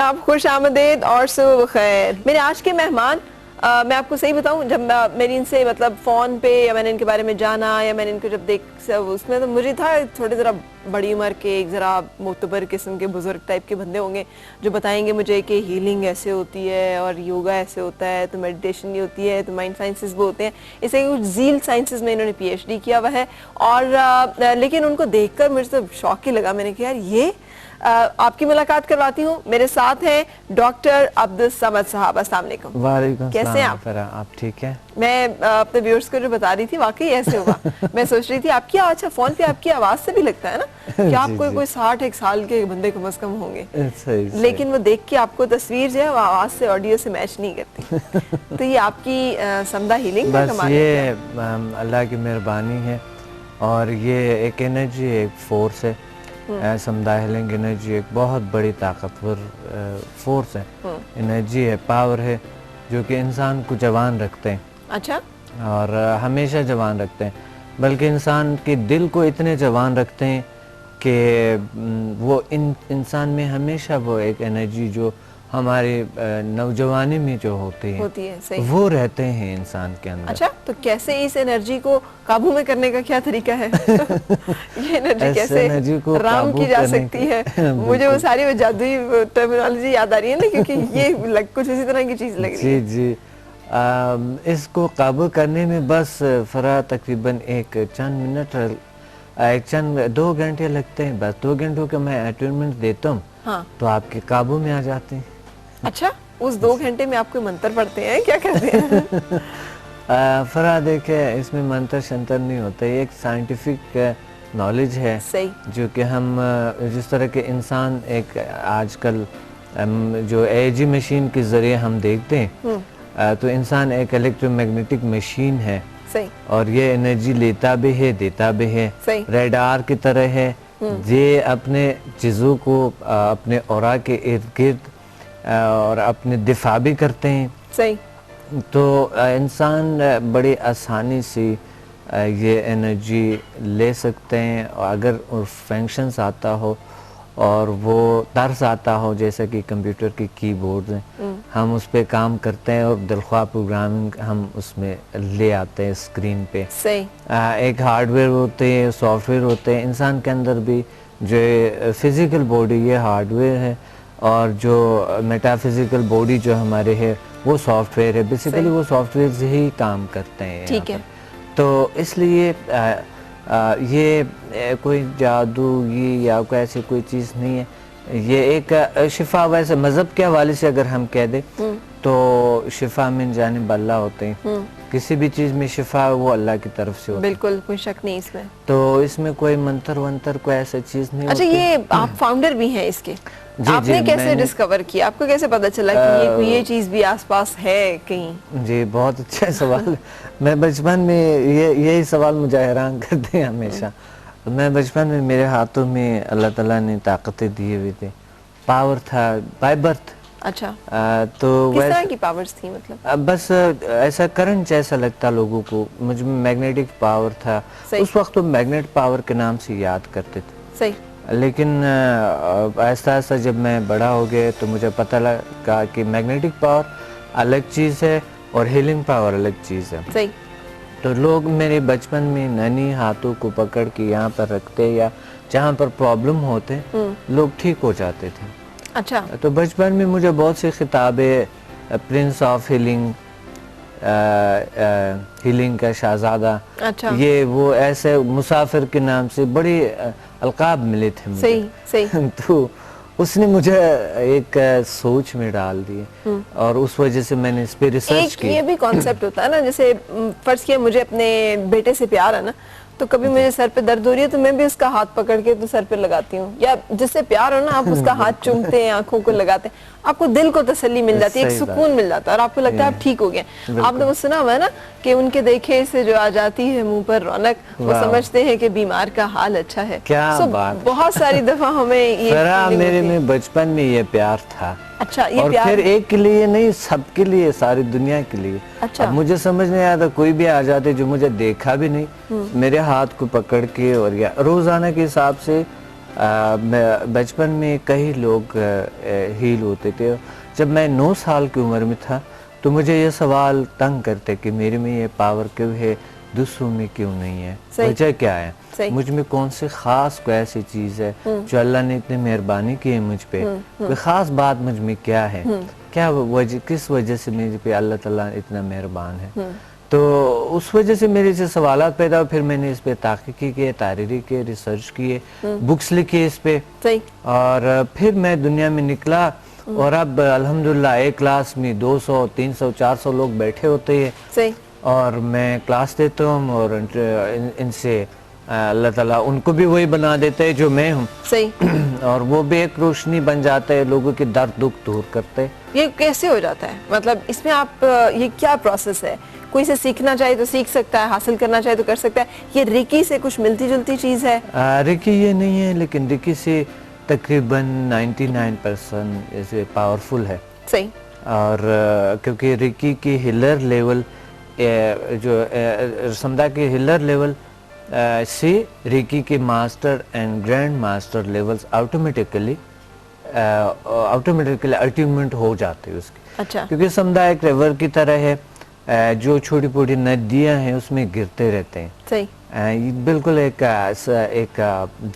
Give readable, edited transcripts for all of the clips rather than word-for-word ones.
जनाब खुश आमदेद और सुबह खैर। मेरे आज के मेहमान मैं आपको सही बताऊं, जब मेरी इनसे मतलब फ़ोन पे या मैंने इनके बारे में जाना या मैंने इनको जब देख उसमें तो मुझे था थोड़े ज़रा बड़ी उम्र के एक ज़रा मोतबर किस्म के बुज़ुर्ग टाइप के बंदे होंगे जो बताएंगे मुझे कि हीलिंग ऐसे होती है और योगा ऐसे होता है, तो मेडिटेशन ये होती है, तो माइंड साइंसेस वो होते हैं। इसे कुछ जील साइंसेस में इन्होंने PhD किया हुआ है। और लेकिन उनको देखकर मुझे तो शौक ही लगा। मैंने कहा यार ये आपकी मुलाकात करवाती हूँ। मेरे साथ हैं डॉक्टर अब्दुल समद साहब। अस्सलाम वालेकुम। वालेकुम कैसे हैं आप? आप ठीक है? मैं अपने व्यूअर्स को जो बता रही थी वाकई ऐसे हुआ। मैं सोच रही थी आपकी अच्छा फोन पे आपकी आवाज से भी लगता है ना कि आप कोई 61 साल के बंदे कम से कम होंगे। लेकिन वो देख के आपको तस्वीर जो है वो आवाज से ऑडियो से मैच नहीं करती। तो ये आपकी समदा हीलिंग का कमाल है। ये अल्लाह की मेहरबानी है और ये एक एनर्जी है, एक फोर्स है। समदा हीलिंग एनर्जी एक बहुत बड़ी ताकतवर फोर्स है, एनर्जी है, पावर है जो कि इंसान को जवान रखते हैं। अच्छा। और हमेशा जवान रखते हैं, बल्कि इंसान के दिल को इतने जवान रखते हैं कि वो इंसान में हमेशा वो एक एनर्जी जो हमारे नौजवानी में जो होती है सही। वो रहते हैं इंसान के अंदर। अच्छा, तो कैसे इस एनर्जी को काबू में करने का क्या तरीका है? ये एनर्जी कैसे राम की जा सकती है? मुझे वो सारी वो जादुई टर्मिनोलॉजी याद आ रही है ना, क्योंकि ये कुछ इसी तरह की चीज लग रही है। जी। इसको काबू करने में बस फरा तकरीबन एक चंद मिनट 2 घंटे लगते हैं। बस 2 घंटों का मैं अटेन्मेंट देता हूँ। हाँ। तो आपके काबू में आ जाते हैं। अच्छा, उस 2 घंटे में आप कोई मंत्र पढ़ते हैं, क्या करते हैं? फरा देखे इसमें मंत्र शंतर नहीं होता, ये एक साइंटिफिक नॉलेज है। सही। जो कि हम जिस तरह के इंसान एक आजकल जो AEG मशीन के जरिए हम देखते हैं, तो इंसान एक इलेक्ट्रोमैग्नेटिक मशीन है। सही। और ये एनर्जी लेता भी है, देता भी है। सही। रेडार की तरह है। ये अपने चीज़ों को अपने औरा के इर्द गिर्द और अपने दिफा भी करते हैं। सही। तो इंसान बड़ी आसानी से ये एनर्जी ले सकते हैं, और अगर फंक्शंस आता हो और वो तर्स आता हो, जैसे कि कंप्यूटर के कीबोर्ड हैं, हम उस पर काम करते हैं और दिलख्वाह प्रोग्रामिंग हम उसमें ले आते हैं स्क्रीन पे। सही। एक हार्डवेयर होते हैं, सॉफ्टवेयर होते हैं। इंसान के अंदर भी जो फिजिकल बॉडी ये हार्डवेयर है, और जो मेटाफिजिकल बॉडी जो हमारे है वो सॉफ्टवेयर है। बेसिकली वो सॉफ्टवेयर से ही काम करते हैं। ठीक है। तो इसलिए ये कोई जादू ये या कोई ऐसी कोई चीज़ नहीं है। ये एक शिफा, वैसे मज़हब के हवाले से अगर हम कह दें तो शिफा मिन जानिब अल्लाह होते हैं। किसी भी चीज़ में शिफा वो अल्लाह की तरफ से होती है। बिल्कुल, कोई शक नहीं इसमें। तो इसमें कोई मंत्र वंत्र कोई ऐसी चीज़ नहीं। अच्छा, ये आप फाउंडर भी हैं इसके? आपने कैसे डिस्कवर किया? आपको कैसे पता चला कि ये चीज भी आसपास है कहीं? जी, बहुत अच्छा सवाल। मैं बचपन में यही सवाल मुझे हैरान करते हैं हमेशा। मैं बचपन में मेरे हाथों में अल्लाह ताला ने ताकतें दिए हुए थे, पावर था बाय बर्थ। अच्छा। तो किस तरह की पावर्स थी मतलब? बस ऐसा करंट जैसा लगता लोगों को। मुझे मैग्नेटिक पावर था। उस वक्त तो मैग्नेट पावर के नाम से याद करते थे। सही। लेकिन ऐसा ऐसा जब मैं बड़ा हो गया तो मुझे पता लगा कि मैग्नेटिक पावर अलग चीज़ है और हीलिंग पावर अलग चीज़ है। सही। तो लोग मेरे बचपन में ननी हाथों को पकड़ के यहाँ पर रखते या जहाँ पर प्रॉब्लम होते लोग ठीक हो जाते थे। अच्छा। तो बचपन में मुझे बहुत सी किताबें, प्रिंस ऑफ हीलिंग, हीलिंग का शहजादा, अच्छा, ये वो ऐसे मुसाफिर के नाम से बड़े अलकाब मिले थे मुझे। सही सही। तो उसने मुझे एक सोच में डाल दिए और उस वजह से मैंने इस पे रिसर्च की। ये भी कॉन्सेप्ट होता है ना, जैसे फर्ज किया मुझे अपने बेटे से प्यार है ना, तो कभी मुझे सर पे दर्द हो रही है तो मैं भी उसका हाथ पकड़ के तो सर पे लगाती हूँ, या जिससे प्यार हो ना आप उसका हाथ चूमते हैं, आंखों को लगाते हैं, आपको दिल को तसल्ली मिल जाती है, एक सुकून मिल जाता है और आपको लगता है आप ठीक हो गए। आपने वो सुना हुआ है ना कि उनके देखे से जो आ जाती है मुंह पर रौनक, वो समझते हैं कि बीमार का हाल अच्छा है। क्या बात। बहुत सारी दफा हमें ये मेरे में बचपन में ये प्यार था। अच्छा, ये और प्यार फिर एक के लिए नहीं, सबके लिए, सारी दुनिया के लिए। अच्छा। अब मुझे समझ नहीं आया था, कोई भी आ जाते जो मुझे देखा भी नहीं, मेरे हाथ को पकड़ के और या रोजाना के हिसाब से बचपन में कई लोग हील होते थे। जब मैं 9 साल की उम्र में था तो मुझे ये सवाल तंग करते कि मेरे में ये पावर क्यों है, दूसरों में क्यों नहीं है, वजह क्या है, मुझ में कौन सी खास कोई ऐसी चीज है जो अल्लाह ने इतनी मेहरबानी की है मुझ पे, कोई खास बात मुझ में क्या है, क्या वजह, किस वजह से मेरे पे अल्लाह ताला इतना मेहरबान है। तो उस वजह से मेरे से सवालात पैदा हुए। फिर मैंने इस पे तहकीकी किए, तारीरी किए, रिसर्च किए, बुक्स लिखी इस पे, और फिर मैं दुनिया में निकला। और अब अल्हम्दुलिल्लाह एक क्लास में 200, 300, 400 लोग बैठे होते हैं और मैं क्लास देता हूँ और इनसे अल्लाह ताला उनको भी वही बना देते हैं जो मैं हूँ। और वो भी एक रोशनी बन जाता है, लोगों के दर्द दुख दूर करते। ये कैसे हो जाता है, मतलब इसमें आप ये क्या प्रोसेस है? कोई से सीखना चाहे तो सीख सकता है, हासिल करना चाहे तो कर सकता है। ये रिकी से कुछ मिलती जुलती चीज है? रिकी ये नहीं है, लेकिन रिकी से तकरीबन 99% इसे पावरफुल है। सही। और क्योंकि रिकी की हिलर लेवल जो समझा कि हिलर लेवल से रिकी के master and grand master levels automatically ultimate हो जाते हैं उसके। अच्छा। क्योंकि समझा एक रिवर की तरह है, जो छोटी छोटी नदियां हैं उसमें गिरते रहते हैं। सही। बिल्कुल एक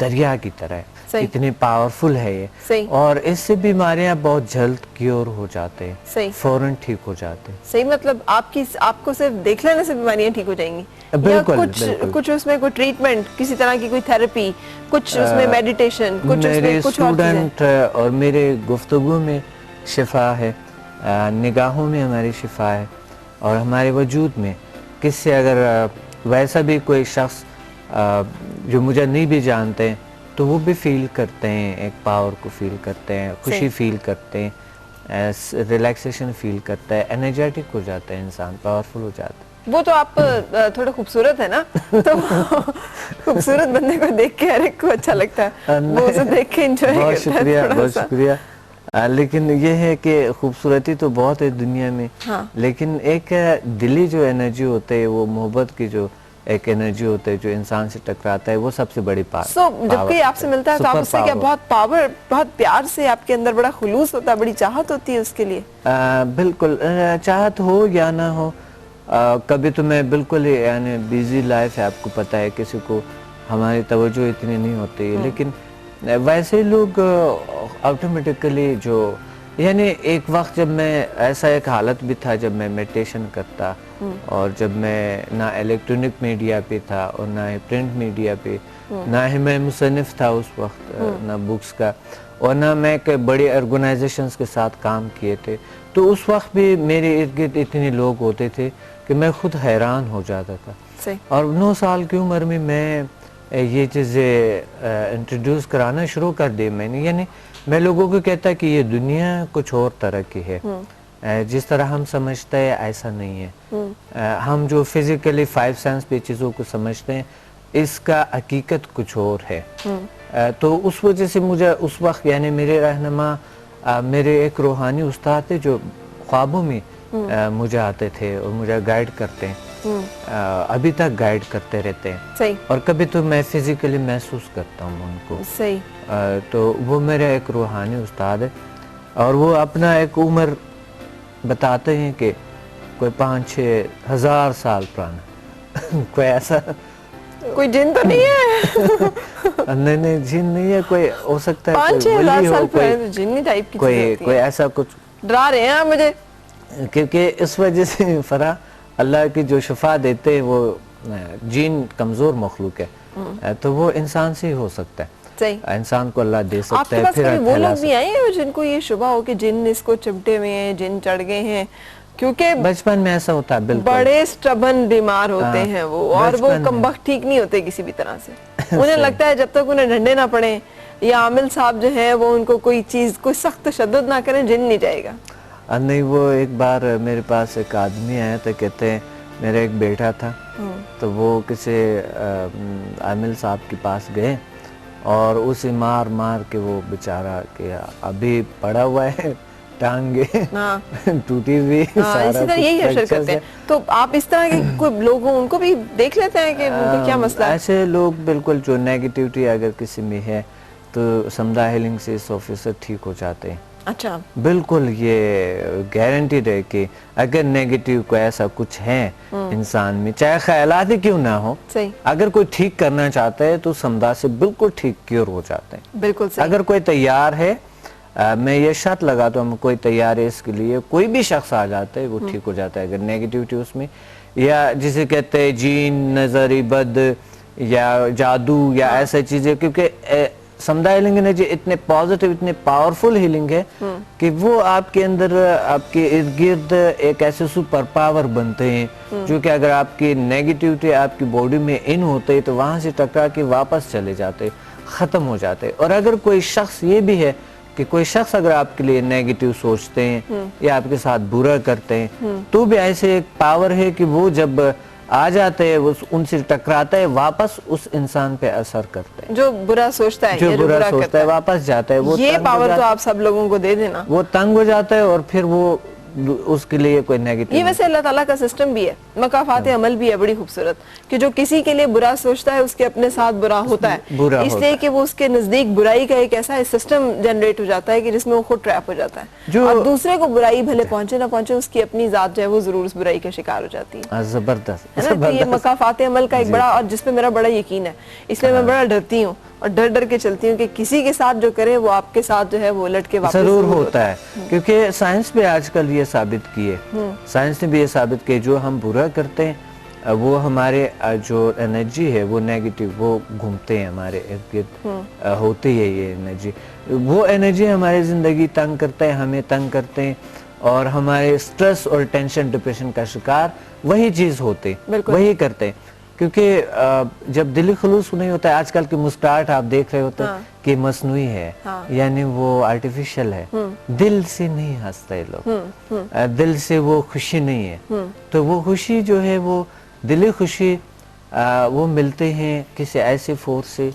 दरिया की तरह है, इतनी पावरफुल है ये। सही। और इससे बीमारियां बहुत जल्द क्योर हो जाते हैं। सही। फौरन ठीक हो जाते हैं। सही, मतलब आपको सिर्फ देख लेने से बीमारियां ठीक हो जाएंगी? बिल्कुल, या कुछ उसमें कोई ट्रीटमेंट, किसी तरह की कोई थेरेपी, कुछ उसमें मेडिटेशन, कुछ मेरे उसमें कुछ और स्टूडेंट और मेरे गुफ्तगू में शिफा है, निगाहों में हमारी शिफा है, और हमारे वजूद में किससे अगर वैसा भी कोई शख्स जो मुझे नहीं भी जानते हैं तो वो भी फील करते हैं, एक पावर को फील करते हैं, खुशी फील करते हैं, रिलैक्सेशन फील करता है, एनर्जेटिक हो जाता है इंसान, पावरफुल हो जाता है। वो तो आप थोड़ा खूबसूरत है ना, तो खूबसूरत बंदे को देख के हर एक को अच्छा लगता है, वो उसे देख के एंजॉय करता है। बहुत शुक्रिया, बहुत शुक्रिया। लेकिन ये है कि खूबसूरती तो बहुत है दुनिया में। हाँ। लेकिन एक दिली जो एनर्जी होते है, वो मोहब्बत की जो एक एनर्जी होता है जो इंसान से टकराता है, वो सबसे बड़ी पावर। जब कोई आपसे मिलता है तो आप उससे क्या बहुत प्यार से, आपके अंदर बड़ा खुलूस होता है, बड़ी चाहत होती है उसके लिए? बिल्कुल, चाहत हो या ना हो, कभी तो मैं बिल्कुल यानी बिजी लाइफ है, आपको पता है, किसी को हमारी तवज्जो इतनी नहीं होती है, लेकिन वैसे लोग ऑटोमेटिकली जो, यानी एक वक्त जब मैं ऐसा एक हालत भी था जब मैं मेडिटेशन करता, और जब मैं ना इलेक्ट्रॉनिक मीडिया पे था और ना ही प्रिंट मीडिया पे, ना ही मैं मुसन्निफ था उस वक्त, ना बुक्स का, और ना मैं बड़ी ऑर्गेनाइजेशंस के साथ काम किए थे, तो उस वक्त भी मेरे इर्द गिर्द इतने लोग होते थे कि मैं खुद हैरान हो जाता था। सही। और 9 साल की उम्र में मैं ये चीज़ें इंट्रोड्यूस कराना शुरू कर दी मैंने, यानी मैं लोगों को कहता कि ये दुनिया कुछ और तरह की है, जिस तरह हम समझते हैं ऐसा नहीं है। हम जो फिजिकली 5 सेंस पे चीज़ों को समझते हैं, इसका हकीकत कुछ और है। तो उस वजह से मुझे उस वक्त, यानी मेरे रहनुमा मेरे एक रूहानी उस्ताद थे जो ख्वाबों में मुझे आते थे और मुझे गाइड करते हैं, अभी तक गाइड करते रहते हैं। सही। और कभी तो मैं फिजिकली महसूस करता हूँ उनको। सही। तो वो मेरा एक रूहानी उस्ताद है, और वो अपना एक उम्र बताते हैं कि कोई 5-6 हज़ार साल पुराना कोई ऐसा, कोई जिन तो नहीं है? नहीं, जिन नहीं है, कोई हो सकता है 5-6 हज़ार साल पुराने, जिन्नी टाइप की कोई ऐसा कुछ। डरा रहे हैं मुझे, क्योंकि इस वजह से फरा अल्लाह की जो शिफा देते हैं, वो जीन कमजोर मखलूक है, तो वो इंसान से ही हो सकता है। सही। इंसान को अल्लाह दे सकता है। फिर वो लोग भी आए हैं जिनको ये शुबा हो कि जिन इसको चिमटे हुए हैं, जिन चढ़ गए हैं? क्योंकि बचपन में ऐसा होता है, बिल्कुल बड़े स्टबन बीमार होते हैं वो, और वो कमबख्त ठीक नहीं होते किसी भी तरह से। उन्हें लगता है जब तक उन्हें डंडे ना पड़े या आमिल साहब जो है वो उनको कोई चीज, कोई सख्त तशद्दुद ना करें, जिन नहीं जाएगा। नहीं, वो एक बार मेरे पास एक आदमी आया था, कहते हैं मेरा एक बेटा था, तो वो किसी आमिल साहब के पास गए और उसे मार मार के वो बेचारा के अभी पड़ा हुआ है, टांगे टूटी हुई, सारा इसी तरह यही असर करते हैं। तो आप इस तरह के कोई लोग हो, उनको भी देख लेते हैं कि उनका क्या मसला है? ऐसे लोग बिल्कुल, जो नेगेटिविटी अगर किसी में है तो समदा हीलिंग से 100% ठीक हो जाते हैं। अच्छा, बिल्कुल ये गारंटीड है कि अगर नेगेटिव को ऐसा कुछ है इंसान में, चाहे ख्यालात ही क्यों ना हो, सही, अगर कोई ठीक करना चाहता है तो समदा से बिल्कुल ठीक क्योर हो जाते हैं। बिल्कुल सही। अगर कोई तैयार है, मैं ये शर्त लगाता हूँ, कोई तैयार है इसके लिए, कोई भी शख्स आ जाता है वो ठीक हो जाता है। अगर नेगेटिविटी उसमें, या जिसे कहते हैं जीन, नजरी बद या जादू या ऐसा चीजें, क्योंकि समदा हीलिंग एनर्जी इतने पॉजिटिव, इतने पावरफुल हीलिंग है कि वो आपके अंदर, आपके इर्द गिर्द एक ऐसे सुपर पावर बनते हैं जो कि अगर आपकी नेगेटिविटी आपकी बॉडी में इन होते तो वहां से टकरा के वापस चले जाते, खत्म हो जाते। और अगर कोई शख्स, ये भी है कि कोई शख्स अगर आपके लिए नेगेटिव सोचते हैं या आपके साथ बुरा करते हैं, तो भी ऐसे एक पावर है कि वो जब आ जाते हैं, वो उनसे टकराता है, वापस उस इंसान पे असर करते हैं। जो बुरा सोचता है, जो बुरा सोचता है वापस जाता है। वो ये पावर तो आप सब लोगों को दे देना। वो तंग हो जाता है और फिर वो उसके लिए कोई नेगेटिव। ये वैसे अल्लाह ताला का सिस्टम भी है, मकाफात अमल भी है बड़ी खूबसूरत, कि जो किसी के लिए बुरा सोचता है उसके अपने साथ बुरा होता है, इसलिए कि वो उसके नजदीक बुराई का एक ऐसा सिस्टम जनरेट हो जाता है कि जिसमें वो खुद ट्रैप हो जाता है, और दूसरे को बुराई भले पहुंचे ना पहुंचे, उसकी अपनी जात जो है वो जरूर उस बुराई का शिकार हो जाती है। जबरदस्त, है ना? तो ये मकाफात अमल का एक बड़ा, और जिसपे मेरा बड़ा यकीन है, इसलिए मैं बड़ा डरती हूँ और डर डर के चलती हूँ कि किसी के साथ जो करे वो आपके साथ जो है वो लट के वापस जरूर होता है। क्योंकि साइंस भी आजकल ये साबित किए, साइंस ने भी ये साबित किए, जो हम बुरा करते हैं वो हमारे जो एनर्जी है वो नेगेटिव, वो घूमते हैं हमारे इर्द गिर्द, होती है ये एनर्जी। वो एनर्जी हमारी जिंदगी तंग करते हैं, हमें तंग करते हैं, और हमारे स्ट्रेस और टेंशन, डिप्रेशन का शिकार वही चीज होते, वही करते हैं। क्योंकि जब दिली खुलूस नहीं होता है, आजकल की मुस्कुराहट आप देख रहे होते हैं कि मसनूई है, यानी वो आर्टिफिशियल है, दिल से नहीं हंसते लोग, दिल से वो खुशी नहीं है। तो वो खुशी जो है, वो दिली खुशी वो मिलते हैं किसी ऐसे फोर्स से,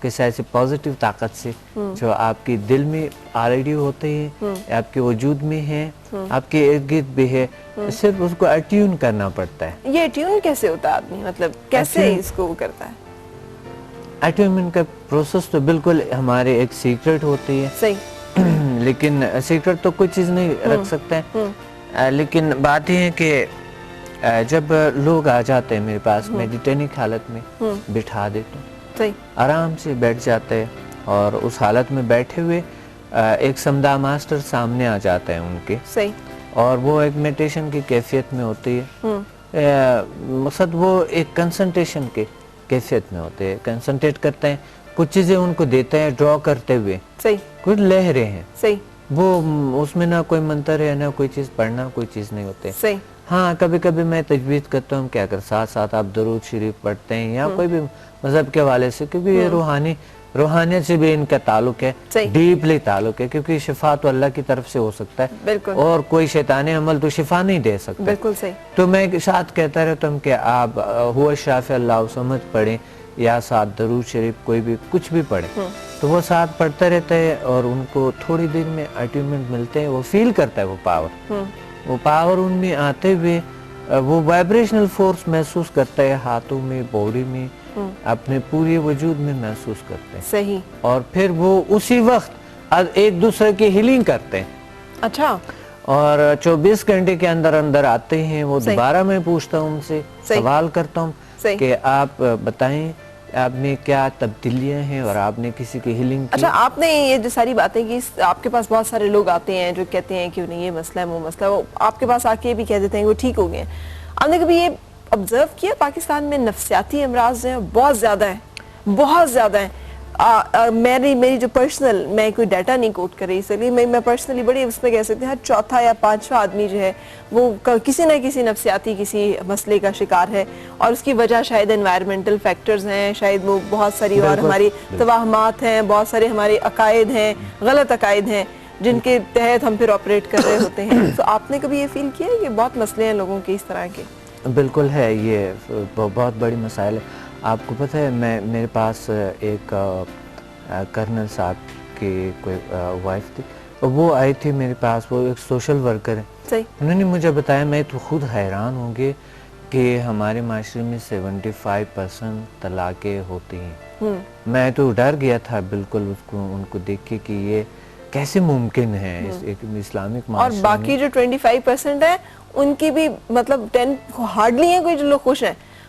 किसी ऐसी पॉजिटिव ताकत से जो आपके दिल में ऑलरेडी होते हैं, आपके वजूद में है, आपके इर्द गिर्द भी है, सिर्फ उसको अट्यून करना पड़ता है। ये अट्यून कैसे होता है आदमी, मतलब कैसे इसको करता है? अट्यूनमेंट का प्रोसेस तो बिल्कुल हमारे एक सीक्रेट होती है, सही लेकिन सीक्रेट तो कोई चीज नहीं रख सकते हैं। लेकिन बात यह है कि जब लोग आ जाते हैं मेरे पास, मैं डिटेनिंग हालत में बिठा देता हूँ, सही, आराम से बैठ जाते हैं, और उस हालत में बैठे हुए एक समदा मास्टर सामने आ जाते हैं उनके, सही, और वो एक मेडिटेशन की कैफियत में होती है। मकसद वो एक कंसंट्रेशन के कैफियत में होते हैं, कंसंट्रेट करते हैं, कुछ चीजें उनको देते हैं ड्रॉ करते हुए, सही, कुछ लहरें हैं, सही, वो उसमें ना कोई मंत्र है, ना कोई चीज पढ़ना, कोई चीज नहीं होते। सही, हाँ, कभी कभी मैं तजवीज़ करता हूँ कि अगर साथ साथ आप दरूद शरीफ पढ़ते हैं या कोई भी मजहब के हवाले से, क्योंकि ये रूहानियत से भी इनका ताल्लुक है, डीपली ताल्लुक है, क्योंकि शिफा तो अल्लाह की तरफ से हो सकता है, और कोई शैतानी अमल तो शिफा नहीं दे सकता। बिल्कुल सही। तो मैं साथ कहता रहता हूँ कि आप हुआ शाफ़ी अल्लाह समझ पढ़ें, या साथ दरूद शरीफ कोई भी कुछ भी पढ़े, तो वो साथ पढ़ते रहते हैं, और उनको थोड़ी देर में अट्यूनमेंट मिलते हैं, वो फील करता है वो पावर उनमें आते हुए, वो वाइब्रेशनल फोर्स महसूस करता है हाथों में, बॉडी में, अपने पूरे वजूद में महसूस करते हैं। सही। और फिर वो उसी वक्त एक दूसरे की हीलिंग करते हैं। अच्छा। और 24 घंटे के अंदर अंदर आते हैं वो। दोबारा मैं पूछता हूँ उनसे, सवाल करता हूँ कि आप बताएं आप में क्या तब्दीलियां हैं, और आपने किसी की हीलिंग की? अच्छा, आपने ये जो सारी बातें की, आपके पास बहुत सारे लोग आते हैं जो कहते हैं कि नहीं ये मसला है, वो मसला है, वो आपके पास आके भी कह देते हैं वो ठीक हो गए हैं। आपने कभी ये ऑब्जर्व किया पाकिस्तान में नफ्सियाती अमराज जो हैं बहुत ज्यादा है, बहुत ज्यादा है। मेरी जो पर्सनल, मैं कोई डाटा नहीं कोट कर रही, इसलिए मैं पर्सनली बड़ी उसमें कह सकती हूँ हर चौथा या पांचवा आदमी जो है वो किसी न किसी नफ्सियाती किसी मसले का शिकार है, और उसकी वजह शायद एनवायरमेंटल फैक्टर्स हैं, शायद वो बहुत सारी और हमारी तवाहमात हैं, बहुत सारे हमारे अकायद हैं, गलत अकायद हैं जिनके तहत हम फिर ऑपरेट कर रहे होते हैं। तो आपने कभी ये फील किया है कि बहुत मसले हैं लोगों के इस तरह के? बिल्कुल है, ये बहुत बड़ी मसाइल है। आपको पता है, मेरे पास एक कर्नल साहब की कोई वाइफ थी, वो आई थी मेरे पास, वो एक सोशल वर्कर है। सही। उन्होंने मुझे बताया, मैं तो खुद हैरान होंगे कि हमारे माशरे में 75% तलाक़ें होती हैं। मैं तो डर गया था बिल्कुल उसको उनको देख के कि ये कैसे मुमकिन है इस एक इस्लामिक और माशरे बाकी जो 25% है उनकी भी मतलब 10 हार्डली है कोई जो लोग खुश हैं,